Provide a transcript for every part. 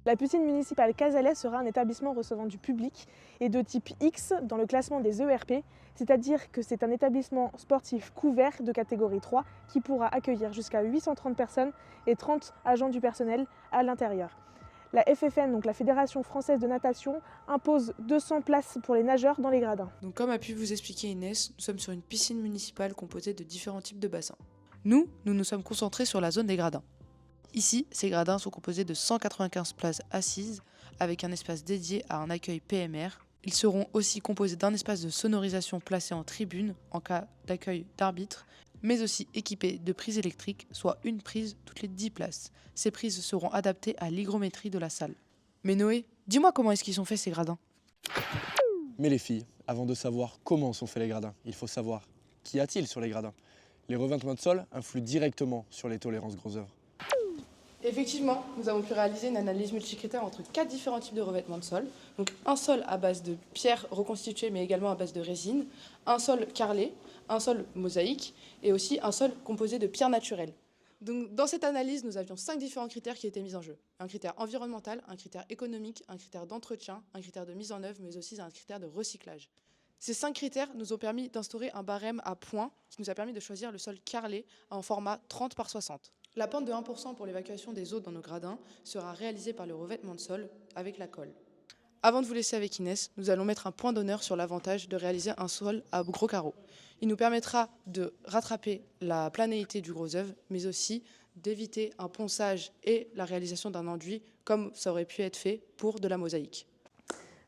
La piscine municipale Casalet sera un établissement recevant du public et de type X dans le classement des ERP, c'est-à-dire que c'est un établissement sportif couvert de catégorie 3 qui pourra accueillir jusqu'à 830 personnes et 30 agents du personnel à l'intérieur. La FFN, donc la Fédération française de natation, impose 200 places pour les nageurs dans les gradins. Donc comme a pu vous expliquer Inès, nous sommes sur une piscine municipale composée de différents types de bassins. Nous nous sommes concentrés sur la zone des gradins. Ici, ces gradins sont composés de 195 places assises avec un espace dédié à un accueil PMR. Ils seront aussi composés d'un espace de sonorisation placé en tribune en cas d'accueil d'arbitres, mais aussi équipés de prises électriques, soit une prise toutes les 10 places. Ces prises seront adaptées à l'hygrométrie de la salle. Mais Noé, dis-moi comment est-ce qu'ils sont faits ces gradins? Mais les filles, avant de savoir comment sont faits les gradins, il faut savoir qu'y a-t-il sur les gradins. Les revêtements de sol influent directement sur les tolérances gros œuvres. Effectivement, nous avons pu réaliser une analyse multicritère entre 4 différents types de revêtements de sol. Donc un sol à base de pierres reconstituées mais également à base de résine, un sol carrelé, un sol mosaïque et aussi un sol composé de pierres naturelles. Donc dans cette analyse, nous avions 5 différents critères qui étaient mis en jeu. Un critère environnemental, un critère économique, un critère d'entretien, un critère de mise en œuvre mais aussi un critère de recyclage. Ces 5 critères nous ont permis d'instaurer un barème à points qui nous a permis de choisir le sol carrelé en format 30 par 60. La pente de 1% pour l'évacuation des eaux dans nos gradins sera réalisée par le revêtement de sol avec la colle. Avant de vous laisser avec Inès, nous allons mettre un point d'honneur sur l'avantage de réaliser un sol à gros carreaux. Il nous permettra de rattraper la planéité du gros œuvre, mais aussi d'éviter un ponçage et la réalisation d'un enduit comme ça aurait pu être fait pour de la mosaïque.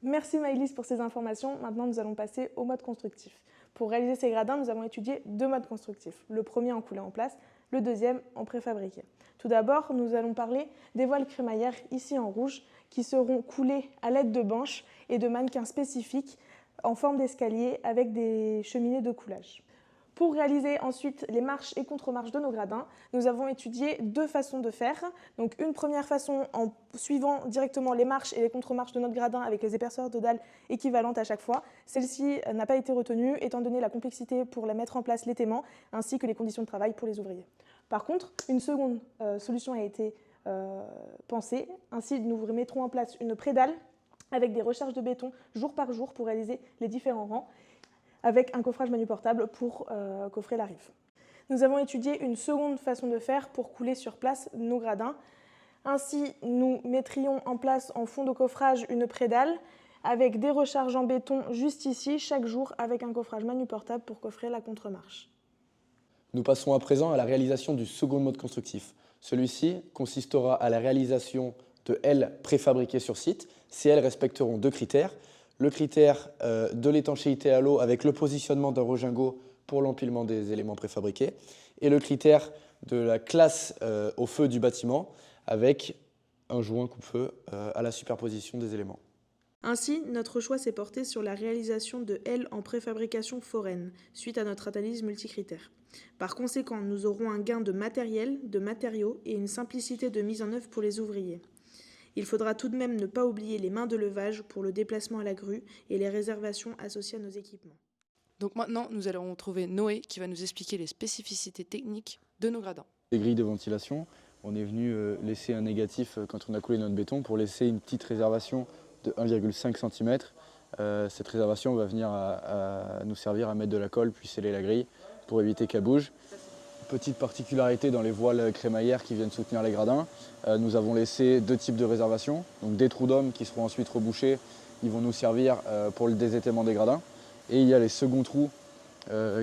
Merci Maëlys pour ces informations. Maintenant, nous allons passer au mode constructif. Pour réaliser ces gradins, nous avons étudié 2 modes constructifs. Le premier en coulé en place, le deuxième en préfabriqué. Tout d'abord, nous allons parler des voiles crémaillères, ici en rouge, qui seront coulées à l'aide de banches et de mannequins spécifiques en forme d'escalier avec des cheminées de coulage. Pour réaliser ensuite les marches et contre-marches de nos gradins, nous avons étudié 2 façons de faire. Donc une première façon en suivant directement les marches et les contre-marches de notre gradin avec les épaisseurs de dalles équivalentes à chaque fois. Celle-ci n'a pas été retenue étant donné la complexité pour la mettre en place l'étaiement ainsi que les conditions de travail pour les ouvriers. Par contre, une seconde solution a été pensée. Ainsi, nous mettrons en place une prédale avec des recharges de béton jour par jour pour réaliser les différents rangs, avec un coffrage manuportable pour coffrer la rive. Nous avons étudié une seconde façon de faire pour couler sur place nos gradins. Ainsi, nous mettrions en place en fond de coffrage une prédale avec des recharges en béton juste ici, chaque jour, avec un coffrage manuportable pour coffrer la contre-marche. Nous passons à présent à la réalisation du second mode constructif. Celui-ci consistera à la réalisation de ailes préfabriquées sur site. Ces ailes respecteront 2 critères. Le critère de l'étanchéité à l'eau avec le positionnement d'un rejingot pour l'empilement des éléments préfabriqués et le critère de la classe au feu du bâtiment avec un joint coupe-feu à la superposition des éléments. Ainsi, notre choix s'est porté sur la réalisation de ailes en préfabrication foraine, suite à notre analyse multicritère. Par conséquent, nous aurons un gain de matériel, de matériaux et une simplicité de mise en œuvre pour les ouvriers. Il faudra tout de même ne pas oublier les mains de levage pour le déplacement à la grue et les réservations associées à nos équipements. Donc maintenant, nous allons retrouver Noé qui va nous expliquer les spécificités techniques de nos gradins. Les grilles de ventilation, on est venu laisser un négatif quand on a coulé notre béton pour laisser une petite réservation de 1,5 cm. Cette réservation va venir à nous servir à mettre de la colle puis sceller la grille pour éviter qu'elle bouge. Petite particularité dans les voiles crémaillères qui viennent soutenir les gradins, nous avons laissé 2 types de réservations, donc des trous d'hommes qui seront ensuite rebouchés, ils vont nous servir pour le désétaiement des gradins. Et il y a les seconds trous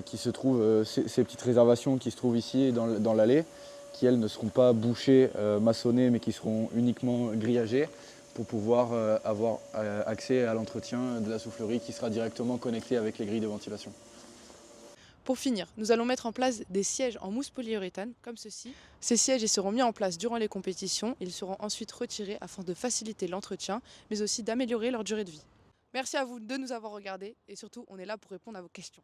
qui se trouvent, ces petites réservations qui se trouvent ici dans l'allée, qui elles ne seront pas bouchées, maçonnées, mais qui seront uniquement grillagées pour pouvoir avoir accès à l'entretien de la soufflerie qui sera directement connecté avec les grilles de ventilation. Pour finir, nous allons mettre en place des sièges en mousse polyuréthane, comme ceci. Ces sièges ils seront mis en place durant les compétitions. Ils seront ensuite retirés afin de faciliter l'entretien, mais aussi d'améliorer leur durée de vie. Merci à vous de nous avoir regardés et surtout, on est là pour répondre à vos questions.